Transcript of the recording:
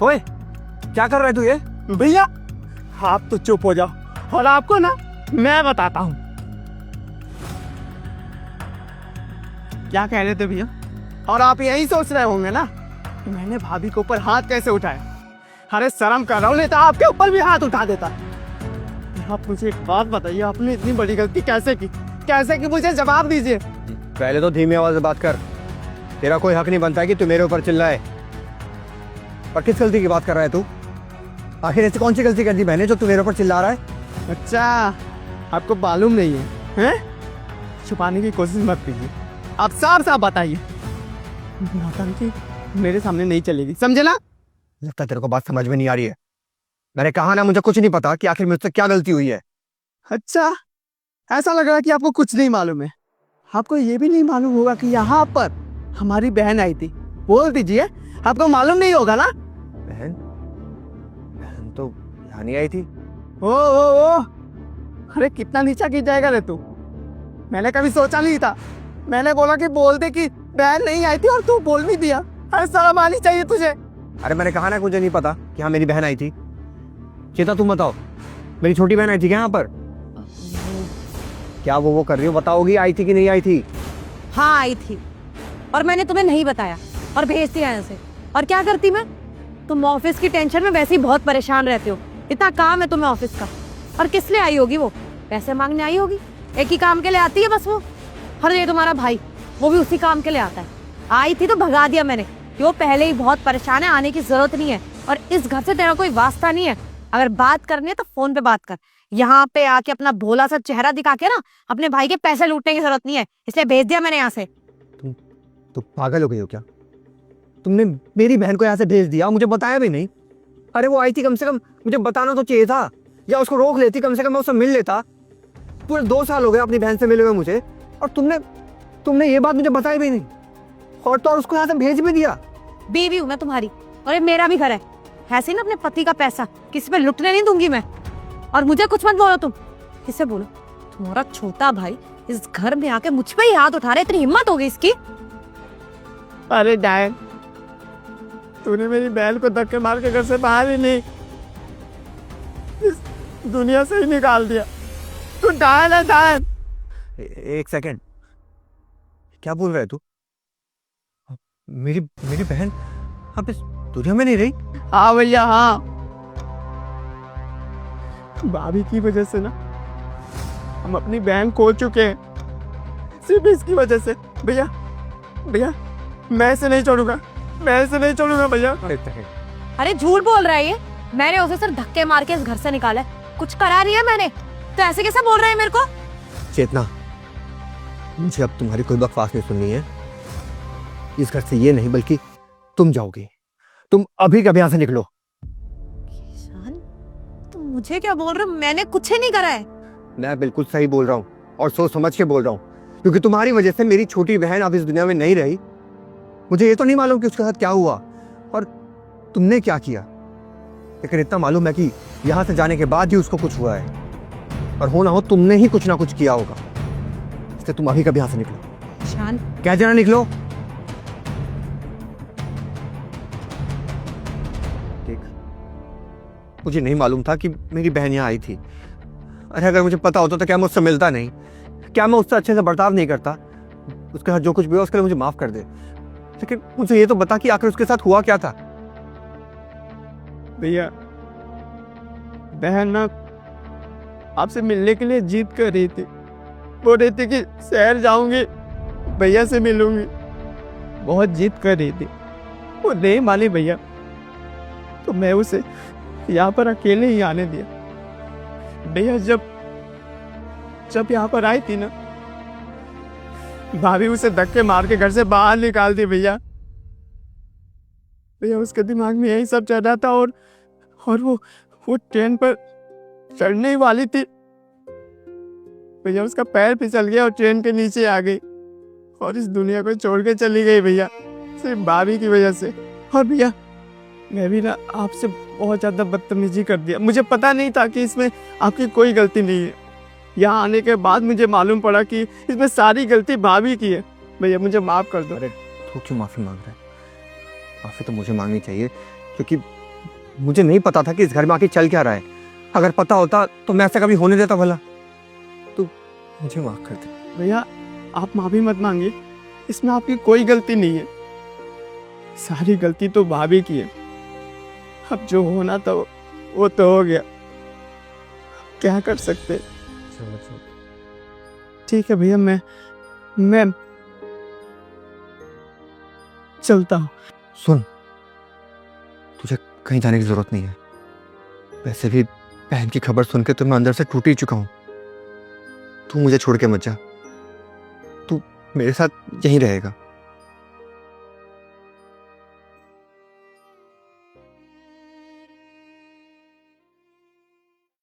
ओए क्या कर रहा है तू ये? भैया आप तो चुप हो जाओ और आपको ना मैं बताता हूँ क्या कह रहे थे भैया। और आप यही सोच रहे होंगे ना कि मैंने भाभी के ऊपर हाथ कैसे उठाया। अरे शर्म कर रहा हूँ, नहीं तो आपके ऊपर भी हाथ उठा देता। आप मुझे एक बात बताइए, आपने इतनी बड़ी गलती कैसे की? कैसे की मुझे जवाब दीजिए। पहले तो धीमी आवाज से बात कर। तेरा कोई हक नहीं बनता है कि तू मेरे ऊपर चिल्लाए। पर किस गलती की बात कर रहा है तू? आखिर ऐसी कौन सी गलती कर दी मैंने जो तू मेरे ऊपर चिल्ला रहा है? अच्छा आपको मालूम नहीं है, हैं? छुपाने की कोशिश मत कीजिए, आप साफ साफ बताइए। नौटंकी मेरे सामने नहीं चलेगी, समझे ना? लगता है तेरे को बात समझ में नहीं आ रही है। मैंने कहा ना मुझे कुछ नहीं पता कि आखिर मुझसे क्या गलती हुई है। अच्छा ऐसा लग रहा है कि आपको कुछ नहीं मालूम है। आपको ये भी नहीं मालूम होगा कि यहाँ पर हमारी बहन आई थी। बोल दीजिए, आपको मालूम नहीं होगा ना? बहन? बहन तो यहाँ नहीं आई थी। ओ अरे कितना नीचा गिर जाएगा रे तू। मैंने कभी सोचा नहीं था। मैंने बोला कि बोल दे कि बहन नहीं आई थी और तू बोल भी दिया। अरे शर्म आनी चाहिए तुझे। अरे मैंने कहा ना मुझे नहीं पता कि हाँ मेरी बहन आई थी। चेता तुम बताओ, मेरी छोटी बहन आई थी क्या यहाँ पर? क्या वो कर रही हो? बताओगी आई थी कि नहीं आई थी? हाँ आई थी और मैंने तुम्हें नहीं बताया और भेज दिया ऐसे। और क्या करती मैं? तुम ऑफिस की टेंशन में वैसे ही बहुत परेशान रहते हो। इतना काम है तुम्हें ऑफिस का। और किस लिए आई होगी वो? पैसे मांगने आई होगी। एक ही काम के लिए आती है बस वो। और ये तुम्हारा भाई, वो भी उसी काम के लिए आता है। आई थी तो भगा दिया मैंने कि वो पहले ही बहुत परेशान है, आने की जरूरत नहीं है। और इस घर से तेरा कोई वास्ता नहीं है। अगर बात करनी है तो फोन पे बात कर। यहाँ पे आके अपना भोला सा चेहरा दिखा के ना अपने भाई के पैसे लूटने की जरूरत नहीं है। इसलिए भेज दिया मैंने यहाँ से। तुम पागल हो गई हो क्या? तुमने मेरी बहन को यहाँ से भेज दिया, मुझे बताया भी नहीं। अरे वो आई थी, कम से कम मुझे बताना तो चाहिए था, या उसको रोक लेती, कम से कम मैं उससे मिल लेता। पूरे 2 साल हो गए अपनी बहन से मिले हुए मुझे, और तुमने ये बात मुझे बताई भी नहीं। और तो और उसको यहाँ से भेज भी दिया। बीवी हूँ मैं तुम्हारी और ये मेरा भी घर है। ऐसे ही ना अपने पति का पैसा किसी पे लुटने नहीं दूंगी मैं। और मुझे कुछ मत बोलो तुम। किससे बोलो? तुम्हारा छोटा भाई इस घर में आके मुझ पे ही हाथ उठा रहे। इतनी हिम्मत हो गई इसकी। अरे डायन, तूने मेरी बहन को धक्के मार के घर से बाहर ही नहीं, इस दुनिया से ही निकाल दिया। तू डायन है डायन। एक सेकंड, क्या बोल रहा है तू? मेरी बहन अब इस दुनिया में नहीं रही? हाँ भैया हाँ, भाभी की वजह से ना हम अपनी बहन खो चुके हैं। सिर्फ इसकी वजह से। भैया भैया मैं इसे नहीं छोड़ूंगा, मैं इसे नहीं छोड़ूंगा भैया। अरे झूठ बोल रहा है ये। मैंने उसे सिर्फ धक्के मार के इस घर से निकाला है। कुछ करा नहीं है मैंने। तो ऐसे कैसे बोल रहे हैं मेरे को? चेतना, मुझे अब तुम्हारी कोई बकवास नहीं सुननी है। इस घर से ये नहीं बल्कि तुम जाओगी। तुम अभी कभी यहाँ से निकलो। किसान, तुम मुझे क्या बोल रहे हो? मैंने कुछ ही नहीं करा है। मैं बिल्कुल सही बोल रहा हूँ और सोच समझ के बोल रहा हूँ, क्योंकि तुम्हारी वजह से मेरी छोटी बहन अब इस दुनिया में नहीं रही। मुझे ये तो नहीं मालूम कि उसके साथ क्या हुआ और तुमने क्या किया, लेकिन इतना मालूम है कि यहाँ से जाने के बाद ही उसको कुछ हुआ है। और हो ना हो तुमने ही कुछ ना कुछ किया होगा। इसलिए तुम अभी कभी यहाँ से निकलो। शान, क्या जाना निकलो। देख, मुझे नहीं मालूम था कि मेरी बहन यहाँ आई थी। अरे अगर मुझे पता होता तो क्या मैं उससे मिलता नहीं? क्या मैं उससे अच्छे से बर्ताव नहीं करता? उसके साथ जो कुछ भी हुआ उसके लिए मुझे माफ कर दे। लेकिन मुझे ये तो बता कि आखिर उसके साथ हुआ क्या था। भैया बहन ना आपसे मिलने के लिए जिद कर रही थी। बोल रही थी कि शहर जाऊंगी, भैया से मिलूंगी। बहुत जिद कर रही थी, वो नहीं मानी भैया। तो मैं उसे यहाँ पर अकेले ही आने दिया। भैया जब यहाँ पर आई थी ना, भाभी उसे धक्के मार के घर से बाहर निकाल दी भैया। भैया उसके दिमाग में यही सब चल रहा था। और वो ट्रेन पर चढ़ने ही वाली थी भैया, उसका पैर फिसल गया और ट्रेन के नीचे आ गई और इस दुनिया को छोड़ के चली गई भैया, सिर्फ भाभी की वजह से। और भैया मैं भी ना आपसे बहुत ज़्यादा बदतमीजी कर दिया। मुझे पता नहीं था कि इसमें आपकी कोई गलती नहीं है। यहाँ आने के बाद मुझे मालूम पड़ा कि इसमें सारी गलती भाभी की है। भैया मुझे माफ़ कर दो। अरे तू क्यों माफ़ी मांग रहा है? माफ़ी तो मुझे मांगनी चाहिए, क्योंकि मुझे नहीं पता था कि इस घर में आके चल क्या रहा है। अगर पता होता तो मैं ऐसा कभी होने देता भला। तू मुझे माफ कर दे। भैया आप माफी मत मांगिए, इसमें आपकी कोई गलती नहीं है, सारी गलती तो भाभी की है। अब जो होना था वो तो हो गया, क्या कर सकते। ठीक है भैया, मैं चलता हूँ। सुन, तुझे कहीं जाने की जरूरत नहीं है। वैसे भी बहन की खबर सुन के तो मैं अंदर से टूट ही चुका हूं। तू मुझे छोड़ के मत जा, तू मेरे साथ यहीं रहेगा।